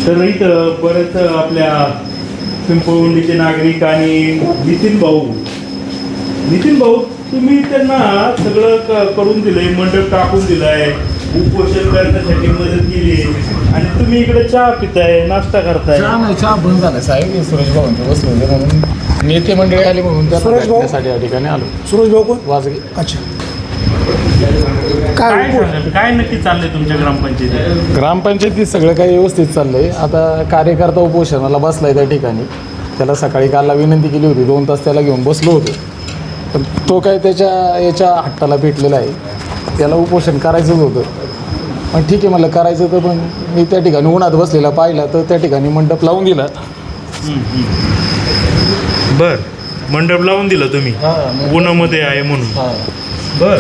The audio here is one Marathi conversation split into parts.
तर इथं परत आपल्या पिंपळवंडीचे नागरिक आणि नितीन भाऊ तुम्ही त्यांना सगळं करून दिलंय, मंडप टाकून दिलाय, उपोषण करण्यासाठी मदत केली आणि तुम्ही इकडे चहा पिताय, नाश्ता करताय. चहा बंद झाला साहेब. सुरेश भाऊ बसलो होते म्हणून नेते मंडळी आली म्हणून त्या ठिकाणी आलो. सुरेश भाऊ कोण? वाजगे. अच्छा. काय नक्की चाललंय तुमच्या ग्रामपंचायतीत? ग्रामपंचायतीत सगळं काही व्यवस्थित चाललंय. आता कार्यकर्ता उपोषणाला बसलाय त्या ठिकाणी. त्याला सकाळी कालला विनंती केली होती, 2 तास त्याला घेऊन बसलो होतो, पण तो काय याच्या हट्टाला भेटलेला आहे. त्याला उपोषण करायचंच होतं, पण ठीक आहे मला करायचं होतं, पण मी त्या ठिकाणी उन्हात बसलेला पाहिला तर त्या ठिकाणी मंडप लावून दिला. बर, मंडप लावून दिला तुम्ही उन्हामध्ये आहे म्हणून. बर,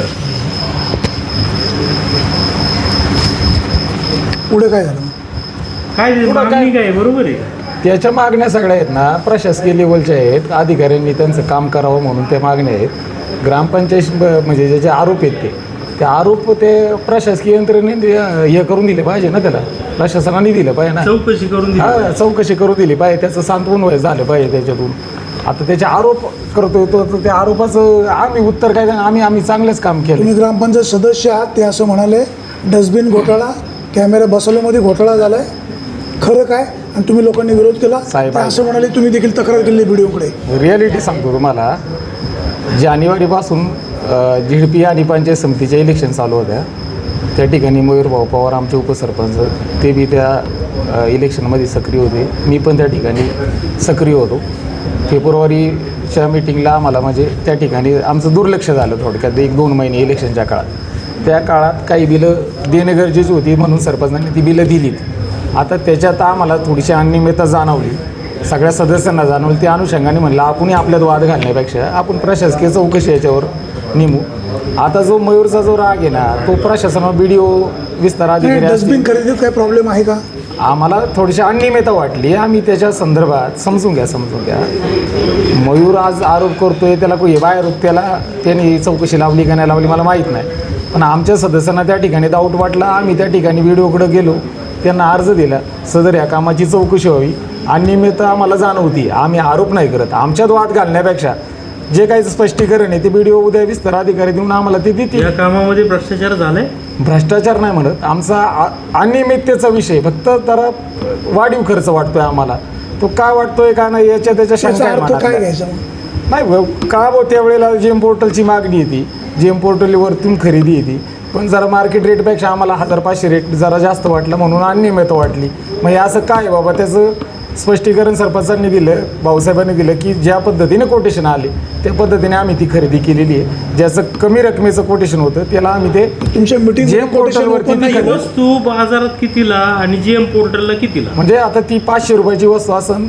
पुढे काय झालं? मागणी काय? बरोबर आहे. त्याच्या मागण्या सगळ्या आहेत ना प्रशासकीय लेवलच्या आहेत. अधिकाऱ्यांनी त्यांचं काम करावं म्हणून त्या मागण्या आहेत. ग्रामपंचायत म्हणजे ज्याचे आरोप आहेत ते आरोप ते प्रशासकीय यंत्रणेने हे करून दिले पाहिजे ना, त्याला प्रशासनाने दिलं पाहिजे ना, चौकशी करून दिली. हां, चौकशी करून दिली पाहिजे, त्याचं सांत्वन झालं पाहिजे त्याच्यातून. आता त्याचे आरोप करतोय तो, त्या आरोपाचं आम्ही उत्तर काय देणार? आम्ही चांगलंच काम केलं. तुम्ही ग्रामपंचायत सदस्य आहात, ते असं म्हणाले डस्टबिन घोटाळा, कॅमेरा बसवल्यामध्ये घोटाळा झालाय, खरं काय? आणि तुम्ही लोकांनी विरोध केला साहेब. ते असं म्हणाले तुम्ही देखील तक्रार केली व्हिडिओकडे. रिॲलिटी सांगतो तुम्हाला. जानेवारीपासून झिडपी आणि पंचायत समितीच्या इलेक्शन चालू होत्या. त्या ठिकाणी मयूरभाऊ पवार आमचे उपसरपंच ते बी त्या इलेक्शनमध्ये सक्रिय होते. मी पण त्या ठिकाणी सक्रिय होतो. फेब्रुवारीच्या मिटिंगला आम्हाला म्हणजे त्या ठिकाणी आमचं दुर्लक्ष झालं थोडक्यात 1-2 महिने इलेक्शनच्या काळात. त्या काळात काही बिलं देणं गरजेची होती म्हणून सरपंचांनी ती बिलं दिलीत. आता त्याच्यात आम्हाला थोडीशी अनियमितता जाणवली, सगळ्या सदस्यांना जाणवली. त्या अनुषंगाने म्हणलं आपणही आपल्यात वाद घालण्यापेक्षा आपण प्रशासकीय चौकशी याच्यावर नेमू. आता जो मयूरचा जो राग आहे ना, तो प्रशासनावर BDO विस्तार अधिकारी डस्टबिन खरेदीत काय प्रॉब्लेम आहे का? आम्हाला थोडीशी अनियमितता वाटली. आम्ही त्याच्या संदर्भात समजून घ्या. मयूर आज आरोप करतोय, त्याला बाहेर त्यांनी चौकशी लावली का नाही लावली मला माहीत नाही, पण आमच्या सदस्यांना त्या ठिकाणी डाऊट वाटला. आम्ही त्या ठिकाणी BDOकडे गेलो, त्यांना अर्ज दिला, सदर या कामाची चौकशी व्हावी. अनियमितता आम्हाला जाणवती, आम्ही आरोप नाही करत. आमच्यात वाद घालण्यापेक्षा जे काही स्पष्टीकरण आहे ते BDO उद्या विस्तार अधिकारी देऊन आम्हाला ते देतील. या कामामध्ये भ्रष्टाचार झालाय? भ्रष्टाचार नाही म्हणत, आमचा अनियमिततेचा विषय फक्त तर वाढीव खर्च वाटतोय आम्हाला. तो काय वाटतोय का नाही त्याच्या शंका काय घ्यायचं नाही का. त्यावेळेला GM पोर्टलची मागणी येते, GM पोर्टलवरतून खरेदी येते, पण जरा मार्केट रेटपेक्षा आम्हाला 1500 रेट जरा जास्त वाटला म्हणून अनियमित वाटली. मग हे असं काय बाबा, त्याचं स्पष्टीकरण सरपंचांनी दिलं, भाऊसाहेबांनी दिलं की ज्या पद्धतीने कोटेशन आले त्या पद्धतीने आम्ही ती खरेदी केलेली आहे. ज्याचं कमी रकमेचं कोटेशन होतं त्याला आम्ही ते तुमच्या मीटिंग GM पोर्टलवरती वस्तू बाजारात कितीला आणि GM पोर्टलला कितीला? म्हणजे आता ती 500 रुपयाची वस्तू असेल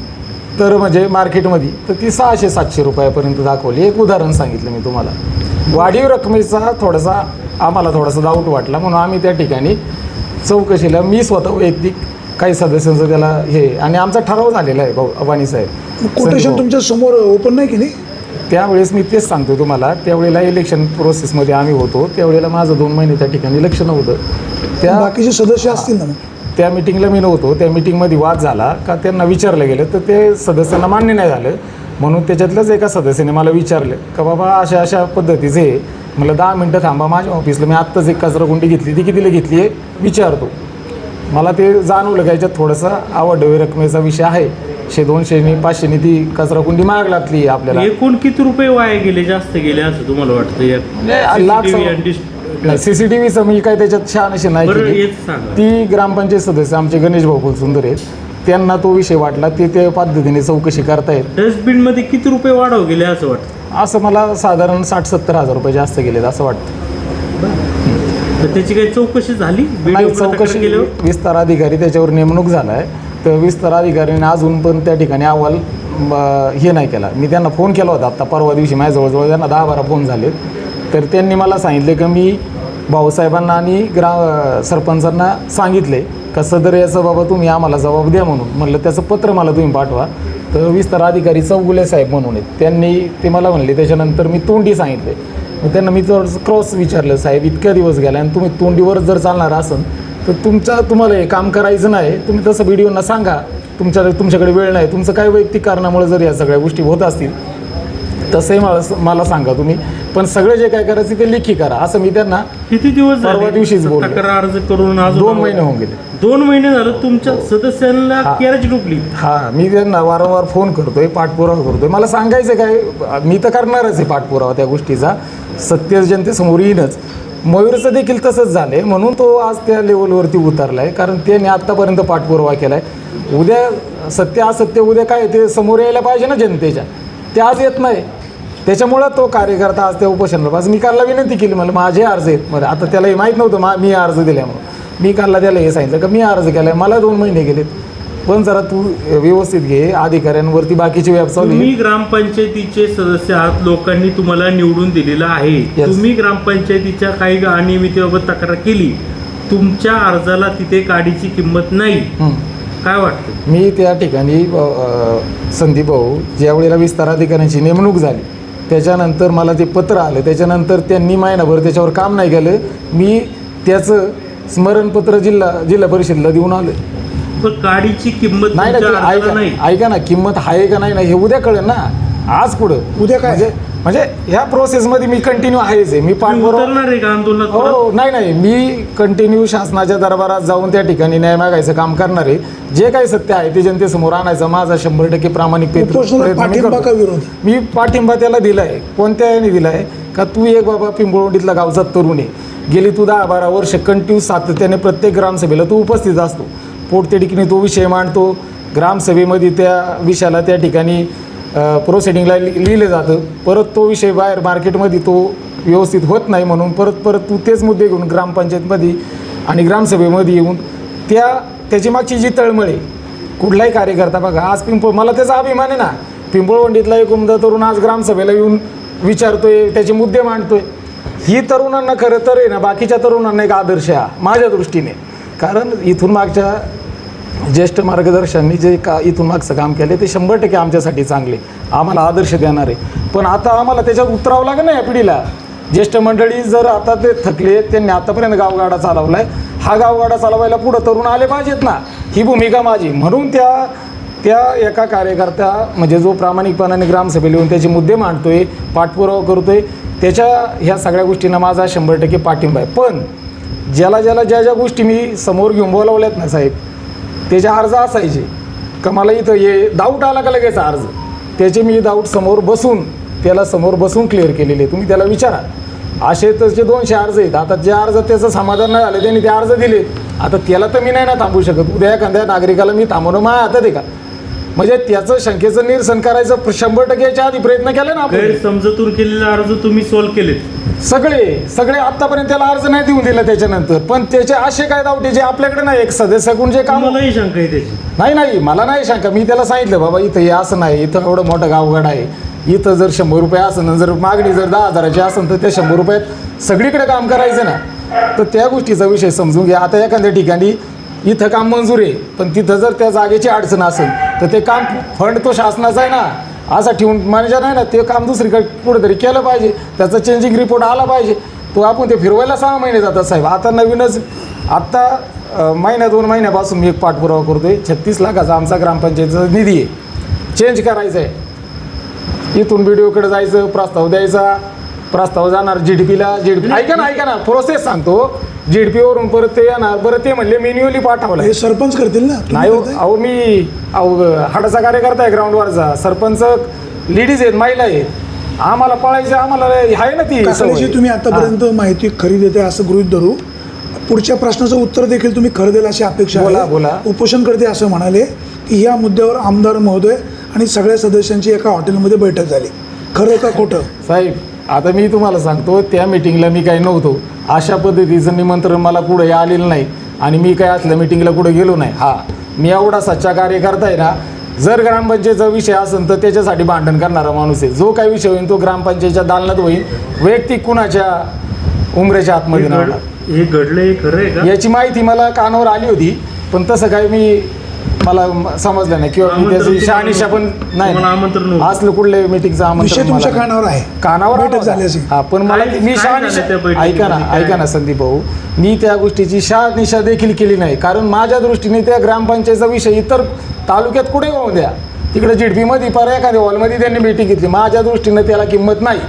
तर म्हणजे मार्केटमध्ये तर ती 600-700 रुपयापर्यंत दाखवली. एक उदाहरण सांगितलं मी तुम्हाला. वाढीव रकमेचा आम्हाला थोडासा डाऊट वाटला म्हणून आम्ही त्या ठिकाणी चौकशीला मी स्वतः वैयक्तिक काही सदस्यांचं त्याला हे आणि आमचा ठराव झालेला आहे अबानी साहेब. कोटेशन तुमच्या समोर ओपन नाही केली? त्यावेळेस मी तेच सांगतो तुम्हाला, त्यावेळेला इलेक्शन प्रोसेसमध्ये आम्ही होतो, त्यावेळेला माझं 2 महिने त्या ठिकाणी लक्ष नव्हतं. त्या बाकीचे सदस्य असतील ना? त्या मिटिंगला मी नव्हतो. त्या मिटिंगमध्ये वाद झाला का त्यांना विचारलं गेलं तर ते सदस्यांना मान्य नाही झालं. म्हणून त्याच्यातल्याच एका सदस्याने मला विचारलं का बाबा अशा पद्धतीचे आहे. मला 10 मिनटं थांबा माझ्या ऑफिसला, मी आत्ताच एक कचराकुंडी घेतली, ती कितीला घेतली आहे विचारतो. मला ते जाणवलं का याच्यात थोडासा आवडवी रकमेचा विषय आहे. 100-200 500 ती कचराकुंडी महाग लागली आपल्याला. एकूण किती रुपये वाया गेले, जास्त गेले असं तुम्हाला वाटतं? CCTVचं मी काय त्याच्यात शहानिशा नाही केली. ती ग्रामपंचायत सदस्य आमचे गणेश भाऊ फुलसुंदर आहेत, त्यांना तो विषय वाटला, ते त्या पद्धतीने चौकशी करतायत. डस्टबिनमध्ये किती रुपये वाढव गेले असं वाटतं? असं मला साधारण 60-70 हजार रुपये जास्त गेलेत असं वाटतं. त्याची काही चौकशी झाली? चौकशी विस्तार अधिकारी त्याच्यावर नेमणूक झाला आहे, तर विस्तार अधिकाऱ्याने अजून पण त्या ठिकाणी अहवाल हे नाही केला. मी त्यांना फोन केला होता आत्ता परवा दिवशी, माझ्या जवळजवळ त्यांना 10-12 फोन झालेत. तर त्यांनी मला सांगितले की मी भाऊसाहेबांना आणि सरपंचांना सांगितले का सदर याचं बाबा तुम्ही आम्हाला जबाब द्या म्हणून. म्हणलं त्याचं पत्र मला तुम्ही पाठवा. तर विस्तार अधिकारी चौगुले साहेब म्हणून आहेत, त्यांनी ते मला म्हणले. त्याच्यानंतर मी तोंडी सांगितले. मग त्यांना मी थोडंसं क्रॉस विचारलं, साहेब इतक्या दिवस गेला आणि तुम्ही तोंडीवर जर चालणार असेल तर तुम्हाला हे काम करायचं नाही, तुम्ही तसं व्हिडिओना सांगा, तुमच्याकडे वेळ नाही, तुमचं काय वैयक्तिक कारणामुळे जर या सगळ्या गोष्टी होत असतील तसंही मला सांगा तुम्ही, पण सगळं जे काय करायचं ते लेखी करा, असं मी त्यांना किती दिवस परवा दिवशीच बोललो. तक्रार अर्ज करून अजून 2 महिने होऊन गेले. 2 महिने झालं तुमच्या सदस्यांना केराची डुबली. हां, मी त्यांना वारंवार फोन करतोय, पाठपुरावा करतोय. मला सांगायचं काय, मी तर करणारच आहे पाठपुरावा त्या गोष्टीचा, सत्य जनतेसमोर येईनच. मयूरचं देखील तसंच झालं आहे, म्हणून तो आज त्या लेवलवरती उतरला आहे, कारण त्याने आत्तापर्यंत पाठपुरावा केला आहे. उद्या सत्य असत्य उद्या काय ते समोर यायला पाहिजे ना जनतेच्या, ते आज येत नाही. त्याच्यामुळं तो कार्यकर्ता आज त्या उपोषणाला, आज मी कालला विनंती केली, मला माझे अर्ज आहेत मध्ये, आता त्याला हे माहीत नव्हतं मी अर्ज दिल्यामुळं, मी कालला त्याला हे सांगितलं का मी अर्ज केला आहे, मला 2 महिने गेलेत, पण जरा तू व्यवस्थित घे, अधिकाऱ्यांवरती बाकीची व्यवसाय. तुम्ही ग्रामपंचायतीचे सदस्य आहात, लोकांनी तुम्हाला निवडून दिलेलं आहे. Yes. तुम्ही ग्रामपंचायतीच्या काही अनियमितेबाबत तक्रार केली, तुमच्या अर्जाला तिथे काडीची किंमत नाही, काय वाटतं? मी त्या ठिकाणी संदीप भाऊ ज्या वेळेला विस्तार अधिकाऱ्यांची नेमणूक झाली त्याच्यानंतर मला ते पत्र आलं, त्याच्यानंतर त्यांनी महिनाभर त्याच्यावर काम नाही केलं, मी त्याचं स्मरणपत्र जिल्हा परिषदेला देऊन आलं. पण काडीची किंमत नाही तुमच्या ना, अर्जाला नाही. ऐका ना, किंमत आहे का नाही हे उद्या कळेल ना, आज पुढं उद्या काय म्हणजे ह्या प्रोसेसमध्ये मी कंटिन्यू आहेच आहे. मी तुम्ही पाठपुरावा, उतरणार आहे का आंदोलनात परत? हो नाही मी कंटिन्यू शासनाच्या दरबारात जाऊन त्या ठिकाणी न्याय मागायचं काम करणार आहे. जे काही सत्य आहे ते जनतेसमोर आणायचं माझा 100% प्रामाणिक उपोषणाला प्रयत्न मी पाठिंबा करतो. का विरोध? मी पाठिंबा त्याला दिला आहे. कोणत्या याने दिला आहे का, तू एक बाबा पिंपळवंडीतला गावचा तरुण आहे, गेली तू 10-12 वर्ष कंटिन्यू सातत्याने प्रत्येक ग्रामसभेला तू उपस्थित असतो, पोटतिडकीने तो विषय मांडतो, ग्रामसभेमध्ये त्या विषयाला त्या ठिकाणी प्रोसिडिंगला लिहिलं जातं, परत तो विषय बाहेर मार्केटमध्ये तो व्यवस्थित होत नाही, म्हणून परत तू तेच मुद्दे घेऊन ग्रामपंचायतमध्ये आणि ग्रामसभेमध्ये येऊन त्याची मागची जी तळमळे, कुठलाही कार्यकर्ता बघा आज मला त्याचा अभिमान आहे ना, पिंपळवंडीतला एक उमदा तरुण आज ग्रामसभेला येऊन विचारतोय, त्याचे मुद्दे मांडतोय. ही तरुणांना खरं तर आहे ना, बाकीच्या तरुणांना एक आदर्श आहे माझ्या दृष्टीने, कारण इथून मागच्या ज्येष्ठ मार्गदर्शकांनी जे इथून मागचं काम केलं ते 100% आमच्यासाठी चांगले, आम्हाला आदर्श देणार आहे. पण आता आम्हाला त्याच्यात उतरावं लागेल ना या पिढीला. ज्येष्ठ मंडळी जर आता ते थकले, त्यांनी आतापर्यंत गावगाडा चालवला आहे, हा गावगाडा चालवायला पुढं तरुण आले पाहिजेत ना, ही भूमिका माझी. म्हणून त्या एका कार्यकर्ता म्हणजे जो प्रामाणिकपणाने ग्रामसभेला येऊन त्याचे मुद्दे मांडतोय, पाठपुरावा करतोय, त्याच्या ह्या सगळ्या गोष्टींना माझा 100% पाठिंबा आहे. पण ज्या गोष्टी मी समोर घेऊन बोलावल्यात ना साहेब, त्याचे अर्ज असायचे का मला इथं डाऊट आला का लगेच अर्ज, त्याचे मी डाऊट समोर बसून क्लिअर केलेले. तुम्ही त्याला विचारा, असे त्याचे 200 अर्ज आहेत. आता जे अर्ज त्याचं समाधान नाही झालं त्यांनी ते अर्ज दिले, आता त्याला तर मी नाही ना थांबू शकत. उद्या एखाद्या नागरिकाला मी थांबवणं माझ्या हातात आहे का, म्हणजे त्याचं शंकेचं निरसन करायचं 100% याच्या आधी प्रयत्न केला ना आपण. गैरसमजातून केलेले अर्ज तुम्ही सॉल्व्ह केलेत सगळे आतापर्यंत त्याला अर्ज नाही देऊन दिला त्याच्यानंतर, पण त्याचे असे काय दावटे जे आपल्याकडे नाही, एक सदस्याकडून जे काम मलाही शंका आहे त्याची. नाही मला नाही शंका. मी त्याला सांगितलं बाबा इथं हे असं नाही, इथं एवढं मोठं गावगाड आहे, इथं जर 100 रुपये असेल, जर मागणी जर 10,000ची असेल तर त्या 100 रुपयात सगळीकडे काम करायचं ना. तर त्या गोष्टीचा विषय समजून घ्या. आता एखाद्या ठिकाणी इथं काम मंजूर आहे, पण तिथं जर त्या जागेची अडचण असेल तर ते काम फंड तो शासनाचा आहे ना, असं ठेवून मॅनेजर नाही ना, ते काम दुसरीकडे कुठेतरी केलं पाहिजे, त्याचा चेंजिंग रिपोर्ट आला पाहिजे. तो आपण ते फिरवायला 6 महिने जातात साहेब. आता नवीनच महिन्या 2 महिन्यापासून मी एक पाठपुरावा करतोय, 36 लाखाचा आमचा ग्रामपंचायतीचा निधी आहे, चेंज करायचा आहे. इथून BDOकडे जायचं, प्रस्ताव द्यायचा, प्रस्ताव जाणार GDPला. ऐका ना प्रोसेस सांगतो, GDPवरून परत ते येणार, बरं ते म्हणले मॅन्युअली पाठवलं. हे सरपंच करतील ना? नाही मी हाडाचा कार्यकर्ता आहे ग्राउंडवरचा, सरपंच लेडीज आहेत, महिला आहेत, आम्हाला पळायचं, आम्हाला आहे ना ती काकड्याची तुम्ही आतापर्यंत माहिती खरी देते असं गृहीत धरू. पुढच्या प्रश्नाचं उत्तर देखील तुम्ही खरं देईल अशी अपेक्षा आहे. बोला. उपोषणकर्ते असं म्हणाले की या मुद्द्यावर आमदार महोदय आणि सगळ्या सदस्यांची एका हॉटेलमध्ये बैठक झाली, खरं का खोटं? साहेब आता मी तुम्हाला सांगतो, त्या मिटिंगला मी काही नव्हतो, अशा पद्धतीचं निमंत्रण मला कुठं आलेलं नाही आणि मी काय असल्या मिटिंगला कुठं गेलो नाही. मी एवढा सच्चा कार्यकर्ता आहे ना, जर ग्रामपंचायतीचा विषय असेल तर त्याच्यासाठी भांडण करणारा माणूस आहे. जो काही विषय होईल तो ग्रामपंचायतीच्या दालनात होईल, वैयक्तिक कुणाच्या उमरेच्या आतमध्ये नाही. हे घडलं हे खरं आहे का? याची माहिती मला कानावर आली होती, पण तसं काय मी मला समजलं नाही किंवा मी त्याची शहानिशा पण तुम्हाला आमंत्रण नाही नव्हतं. असलं कुठल्या मिटिंगचं विषय आमंत्रण तुमच्या मला कानावर आहे. कानावर बैठक आलं झाली होतं. असेल. हा पण मला काय- मी काय शहानिशा झालं त्या बैठकीमध्ये? ऐका ना संदीप भाऊ, मी त्या गोष्टीची शहानिशा देखील केली नाही. कारण माझ्या दृष्टीने त्या ग्रामपंचायतचा विषय इतर तालुक्यात कुठे होऊ द्या, तिकडे जिडपीमध्ये पर एखाद्या हॉलमध्ये त्यांनी मीटिंग घेतली, माझ्या दृष्टीनं त्याला किंमत नाही.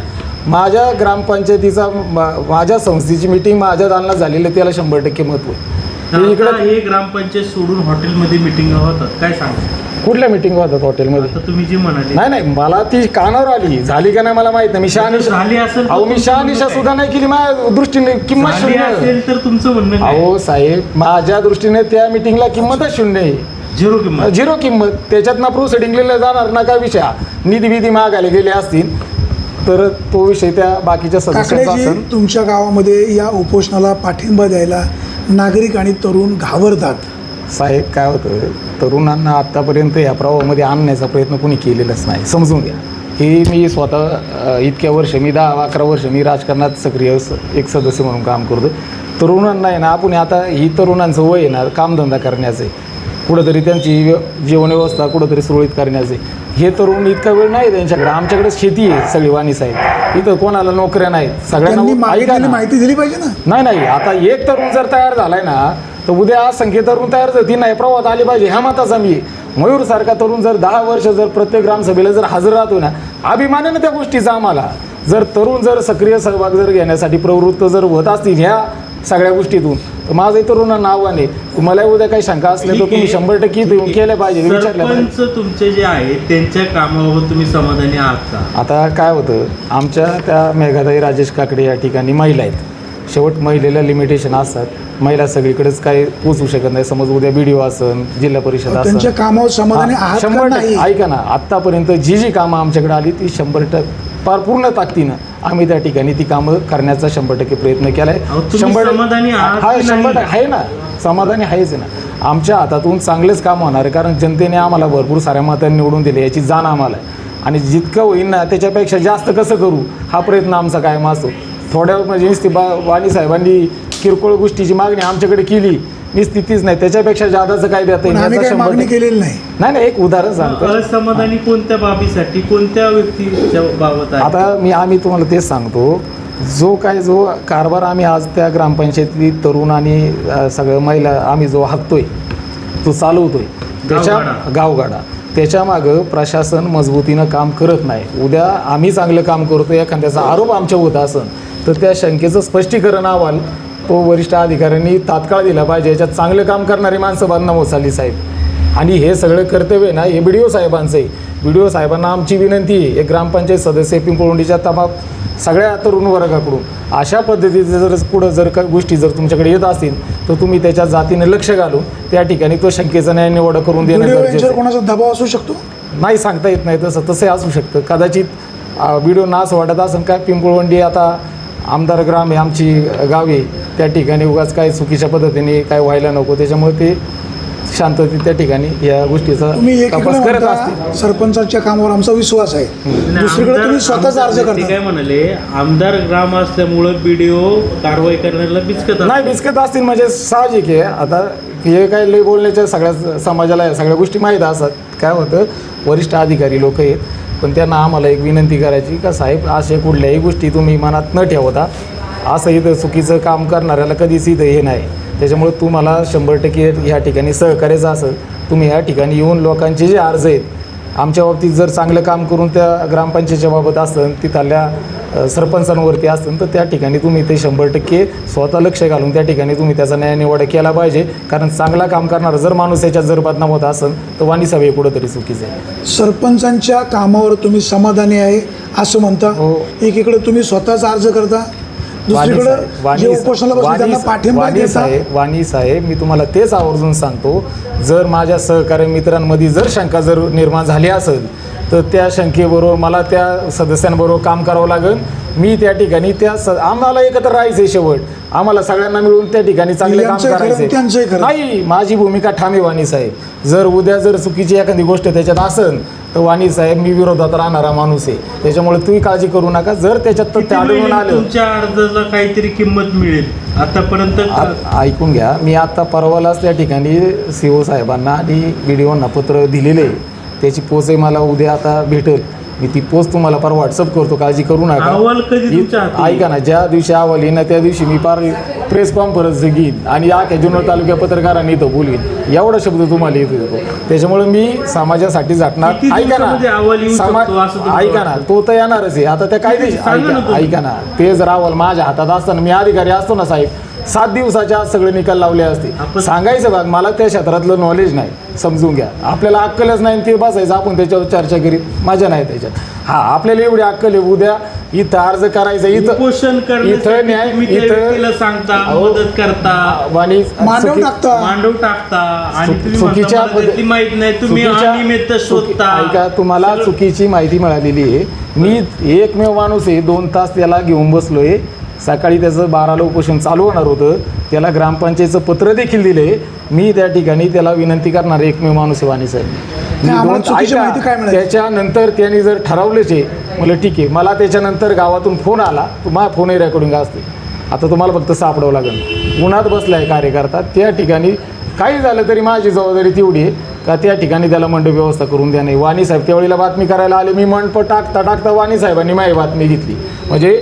माझ्या ग्रामपंचायतीचा माझ्या संस्थेची मीटिंग माझ्या दालनात झालेली आहे, त्याला 100% महत्त्व आहे. ते इकडे इकडं हे ग्रामपंचायत सोडून हॉटेलमध्ये मिटिंग होतात, काय सांगा? कुठल्या मीटिंग होतात हॉटेलमध्ये? आता तुम्ही जी म्हणाले नाही मला ती कानावर आली, झाली का नाही मला माहित नाही. मी शहानिशा झाली असेल तर अहो मी तुमचं शहानिशा म्हणणं सुद्धा नाही केली, माझ्या दृष्टीने किंमत झाली शून्य. असेल तर तुमचं म्हणणं काय? अहो साहेब, माझ्या दृष्टीने त्या मिटिंगला किंमतच शून्य आहे, झिरो किंमत. झिरो किंमत. त्याच्यात ना प्रोसिडिंगला जाणार ना काय विषय. निधी बिधी मागायला गेले असतील तर तो विषय त्या बाकीच्या सदस्यांचा काकडेजी, असेल. तुमच्या गावामध्ये या उपोषणाला पाठिंबा द्यायला नागरिक आणि तरुण घाबरतात. साहेब काय होतं, तरुणांना आत्तापर्यंत या प्रवाहामध्ये आणण्याचा प्रयत्न कोणी केलेलाच नाही, समजून घ्या. हे मी स्वतः इतक्या वर्ष, मी 10-11 वर्ष मी राजकारणात सक्रिय एक सदस्य म्हणून काम करतो. तरुणांना आहे ना, आपण आता ही तरुणांचं वय आहे ना कामधंदा करण्याचं आहे, कुठंतरी त्यांची जीवनव्यवस्था कुठंतरी सुरळीत करण्याचं आहे. हे तरुण इतका वेळ नाही त्यांच्याकडे. आमच्याकडे शेती आहे सगळी वाणी साहेब, इथं कोणाला नोकऱ्या नाहीत. त्यांनी ऐका मागितलेली ना. माहिती दिली पाहिजे ना. नाही आता एक तरुण जर तयार झालाय ना, तर उद्या असंख्य तरुण तयार होतील. नाही प्रवाहात आले पाहिजे ह्या मताचा मी. मयूर सारखा तरुण जर 10 वर्ष जर प्रत्येक ग्रामसभेला जर हजर राहतो ना, अभिमान आहे ना त्या गोष्टीचा आम्हाला. जर तरुण जर सक्रिय सहभाग जर घेण्यासाठी प्रवृत्त जर होत असतील ह्या सगळ्या गोष्टीतून, तर माझंही तरुणांना आव्हान आहे, तुम्हाला उद्या काही शंका असल्या तर तुम्ही 100% देऊन केल्या पाहिजे, विचारल्या पाहिजे. सरपंच तुमचे जे आहेत त्यांच्या कामावर तुम्ही समाधानी आहात का? आता काय होतं, आमच्या त्या मेघाताई राजेश काकडे या ठिकाणी महिला आहेत. शेवट महिलेला लिमिटेशन असतात, महिला सगळीकडेच काही पोचू शकत नाही. समज उद्या BDO असन, जिल्हा परिषद असन, त्यांच्या कामावर समाधानी आहात का 100%. नाही? ऐका ना, आत्तापर्यंत जी कामं आमच्याकडे आली ती 100% फार पूर्ण ताकदीनं आम्ही त्या ठिकाणी ती कामं करण्याचा 100% प्रयत्न केला आहे. अहो, तुम्ही समाधानी आहात हा की 100% नाही? आहे ना, समाधानी आहेच ना. आमच्या हातातून चांगलेच काम होणार आहे, कारण जनतेने आम्हाला भरपूर साऱ्या मतांनी निवडून दिले याची जाण आम्हाला आहे. आणि जितकं होईल ना त्याच्यापेक्षा जास्त कसं करू हा प्रयत्न आमचा कायम असतो. थोड्या म्हणजे नुसती वाणी साहेबांनी किरकोळ गोष्टीची मागणी आमच्याकडे केली, नुसती तीच नाही, त्याच्यापेक्षा जादाचं काय देता पण येईल आम्ही याचा काही मागणी 100%. केलेली नाही. नाही एक उदाहरण सांगतो. असमाधानी कोणत्या बाबीसाठी, कोणत्या व्यक्तीच्या बाबत आहे? आता आम्ही तुम्हाला तेच सांगतो, जो कारभार आम्ही आज त्या ग्रामपंचायतीत तरुण आणि सगळं महिला आम्ही जो हाकतोय तो चालवतोय त्याच्या गावगाडा, त्याच्या मागं प्रशासन मजबूतीनं काम करत नाही. उद्या आम्ही चांगलं काम करतो, एखाद्याचा आरोप आमच्या होत असेल तर त्या शंकेचं स्पष्टीकरण अहवाल तो वरिष्ठ अधिकाऱ्यांनी तात्काळ दिला पाहिजे. याच्यात चांगलं काम करणारी माणसं बांधणं मोसाली साहेब, आणि हे सगळं कर्तव्य ना हे BDO साहेबांचं आहे. BDO साहेबांना आमची विनंती आहे, एक ग्रामपंचायत सदस्य पिंपळवंडीच्या तमाम सगळ्या तरुण वर्गाकडून अशा पद्धतीचे जर पुढं जर काही गोष्टी जर तुमच्याकडे येत असतील तर तुम्ही त्याच्या जातीने लक्ष घालून त्या ठिकाणी तो शंकेचा न्याय निवडा करून देणं व्हिडिओ गरजेचं यांच्यावर आहे. कोणाचा दबाव असू शकतो? नाही सांगता येत नाही, तसं असू शकतं कदाचित. BDO ना असं वाटत असेल काय पिंपळवंडी आता आमदार ग्राम आहे, आमची गाव आहे, त्या ठिकाणी उगाच काय चुकीच्या पद्धतीने काय व्हायला नको, त्याच्यामुळे ते शांततेत त्या ठिकाणी या गोष्टीचा तुम्ही एकीकडे तपास करत म्हणता असतील. सरपंचाच्या कामावर आमचा विश्वास आहे, दुसरीकडे आमदार- तुम्ही स्वतःच अर्ज आमदार ते करता. काय म्हणाले, आमदार ग्राम असल्यामुळं BDO कारवाई करण्याला बिचकत नाही बिस्कत असतील म्हणजे साहजिक आहे. आता हे काय लय बोलण्याच्या सगळ्या समाजाला या सगळ्या गोष्टी माहीत असतात. काय होतं, वरिष्ठ अधिकारी लोक आहेत, पण त्यांना आम्हाला एक विनंती करायची का साहेब असे कुठल्याही गोष्टी तुम्ही मनात न ठेवता, असं इथं चुकीचं काम करणाऱ्याला कधीच इथं हे नाही. त्याच्यामुळे तुम्हाला 100% ह्या ठिकाणी सहकार्याचं असेल, तुम्ही ह्या ठिकाणी येऊन लोकांचे जे अर्ज आहेत आमच्या बाबतीत जर चांगलं काम करून त्या ग्रामपंचायतीच्या बाबत असेल, तिथल्या सरपंचांवरती असेल तर त्या ठिकाणी तुम्ही ते 100% स्वतः लक्ष घालून त्या ठिकाणी तुम्ही त्याचा न्याय निवाडा केला पाहिजे. कारण चांगला काम करणारा जर माणूस याच्यात जर बदनाम होत असेल तर वाणी साहेब कुठंतरी चुकीचं आहे. सरपंचांच्या कामावर तुम्ही समाधानी आहे असं म्हणता, हो. एकीकडे तुम्ही स्वतःच अर्ज करता, दुसरीकडे जे उपोषणाला बसले त्यांना पाठिंबा देता. वाणी साहेब मी तुम्हाला तेच आवर्जून सांगतो, जर माझ्या सहकारी मित्रांमध्ये जर शंका जर निर्माण झाली असेल तर त्या शंकेबरोबर मला त्या सदस्यांबरोबर काम करावं लागेल. मी त्या ठिकाणी आम्हाला एकत्र राहायचं शेवट, आम्हाला सगळ्यांना मिळून त्या ठिकाणी चांगले काम यांचंही खरं, त्यांचंही करायचं खरं. नाही. माझी भूमिका ठामे वाणी साहेब, जर उद्या जर चुकीची एखादी गोष्ट त्याच्यात असेल तर वाणी साहेब मी विरोधात राहणारा माणूस आहे, त्याच्यामुळे तुम्ही काळजी करू नका. जर त्याच्यात तथ्य किती आढळून वेळेला आलं, तुमच्या अर्जाला काहीतरी किंमत मिळेल आतापर्यंत? ऐकून घ्या, मी आता परवालाच त्या ठिकाणी CO साहेबांना आणि BDOंना पत्र दिलेले आहे. त्याची पोचही मला उद्या आता भेटेल. मी ती पोच तुम्हाला परवा व्हॉट्सअप करतो, काळजी करू नका. अहवाल कधी तुमच्या हाती येईल? ऐका ना, ज्या दिवशी अहवाल येईन ना त्या दिवशी मी पार प्रेस कॉन्फरन्स घेईन आणि अख्ख्या जुन्नर तालुक्या पत्रकारांनी इथं बोलवीन, एवढा शब्द तुम्हाला येत होतो. त्याच्यामुळे मी समाजासाठी झटणार. किती ऐका दिवसामध्ये अहवाल येऊ शकतो असं तुम्हाला ऐका ना, तो तर येणारच आहे. आता त्या काय सांगा ना तुम्ही. ऐका ना, ते जर अहवाल माझ्या हातात असताना, मी अधिकारी असतो ना साहेब, 7 दिवसाच्या आत सगळे निकाल लावले असते. सांगायचं भाग, मला त्या क्षेत्रातलं नॉलेज नाही, समजून घ्या. आपल्याला अक्कलच नाही ते बसायचं आपण त्याच्यावर चर्चा करीत, मजा नाही त्याच्यात. हा, आपल्याला एवढी अक्कल आहे, उद्या इथं अर्ज करायचं, उपोषण इथं न्याय, तुम्ही त्या व्यक्तीला सांगता, मदत करता, वाणी मांडव टाकता. मांडव टाकता आणि तुम्ही चुकीच्या म्हणता मला त्यातली माहित नाही, तुम्ही अनियमित शोधता. ऐका, तुम्हाला चुकीची माहिती मिळालेली आहे. मी एकमेव माणूस आहे, 2 तास त्याला घेऊन बसलोय. सकाळी त्याचं 12ला उपोषण चालू होणार होतं, त्याला ग्रामपंचायतचं पत्र देखील दिले. मी त्या ठिकाणी त्याला विनंती करणार एकमेव माणूस आहे वाणी साहेब. नाही, आम्हाला चुकीची माहिती काय मिळाली? त्याच्यानंतर त्यांनी जर ठरवलेच आहे, मला ठीक आहे. मला त्याच्यानंतर गावातून फोन आला, माझा फोनही रेकॉर्डिंग असते. आता तुम्हाला फक्त सापडावं लागेल. उन्हात बसलाय कार्यकर्ता, त्या ठिकाणी काही झालं तरी माझी जबाबदारी तेवढी आहे का त्या ठिकाणी त्याला मंडप व्यवस्था करून द्या. नाही, वाणी साहेब त्यावेळेला बातमी करायला आले, मी मंडप टाकता वाणी साहेबांनी माझी बातमी घेतली. म्हणजे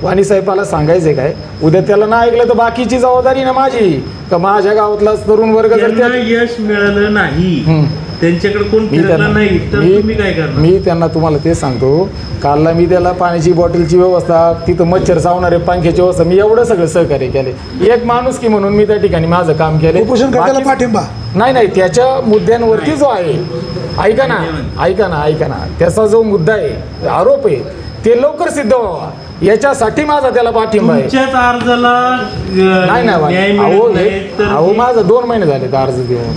वाणी साहेबाला सांगायचं काय, उद्या त्याला ना ऐकलं तर बाकीची जबाबदारी ना माझी, का माझ्या गावातला तरुण वर्ग जर त्यांना यश मिळालं नाही, त्यांच्याकडे कोण फिरलं नाही, तर तुम्ही काय करणार? मी त्यांना तुम्हाला तेच सांगतो, कालला मी त्याला पाण्याची बॉटलची व्यवस्था, तिथं मच्छर चावणारे पंख्याची व्यवस्था, मी एवढं सगळं सहकार्य केले. एक माणूस की म्हणून मी त्या ठिकाणी माझं काम केलं. उपोषण करताना पाठिंबा नाही, त्याच्या मुद्द्यांवरती जो आहे, ऐका ना, त्याचा जो मुद्दा आहे, आरोप आहे, ते लवकर सिद्ध व्हावा याच्यासाठी माझा त्याला पाठिंबा आहे. तुमच्याच अर्जाला नाही न्याय मिळत नाही तर अहो माझं 2 महिने झाले अर्ज देऊन,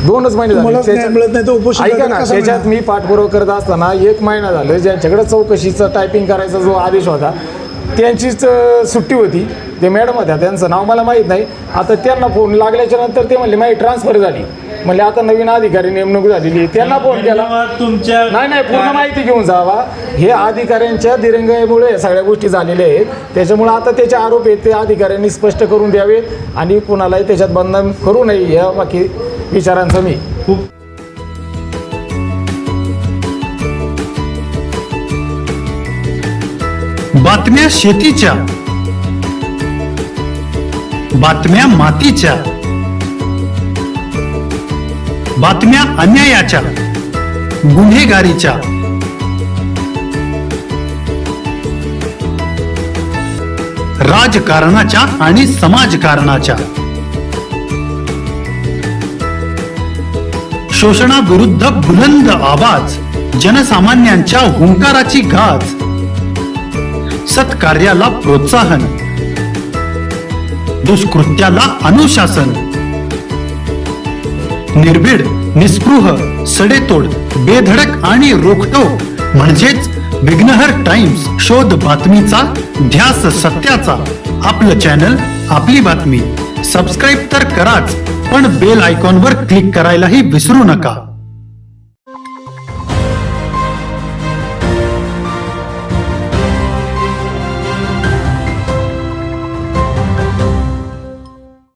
2च महिने तुम्हालाच न्याय मिळत नाही तर उपोषण ऐका करताना ना, कसं त्याच्यात मिळणार? मी पाठपुरावा करत असताना 1 महिना झालं, ज्यांच्याकडे चौकशीचा टायपिंग करायचा जो आदेश होता त्यांचीच सुट्टी होती. ते मॅडम होत्या, त्यांचं नाव मला माहीत नाही. आता त्यांना फोन लागल्याच्या नंतर ते म्हणले माझी ट्रान्सफर झाली. म्हणजे आता नवीन अधिकारी नेमणूक झालेली आहे, त्यांना फोन केला. धन्यवाद तुमच्या नाही, पूर्ण माहिती घेऊन जावा. हे अधिकाऱ्यांच्या दिरंगाईमुळे सगळ्या गोष्टी झालेल्या आहेत. त्याच्यामुळे आता त्याचे आरोप आहेत ते अधिकाऱ्यांनी स्पष्ट करून द्यावे आणि कुणालाही त्याच्यात बंधन करू नये या बाकी विचारांचं मी खूप बातम्या शेतीच्या, बातम्या मातीच्या, बातम्या अन्यायाच्या, गुन्हेगारीच्या, राजकारणाच्या आणि समाजकारणाच्या, शोषणाविरुद्ध बुलंद आवाज, जनसामान्यांच्या हुंकाराची गाज, सत्कार्याला प्रोत्साहन, दुष्कृत्याला अनुशासन, निर्भीड, निस्पृह, सडेतोड, बेधडक आणि रोखटोक म्हणजेच विघ्नहर टाइम्स. शोध बातमीचा, ध्यास सत्याचा. आपलं चॅनल, आपली बातमी. सबस्क्राईब तर कराच, पण बेल आयकॉनवर क्लिक करायलाही विसरू नका.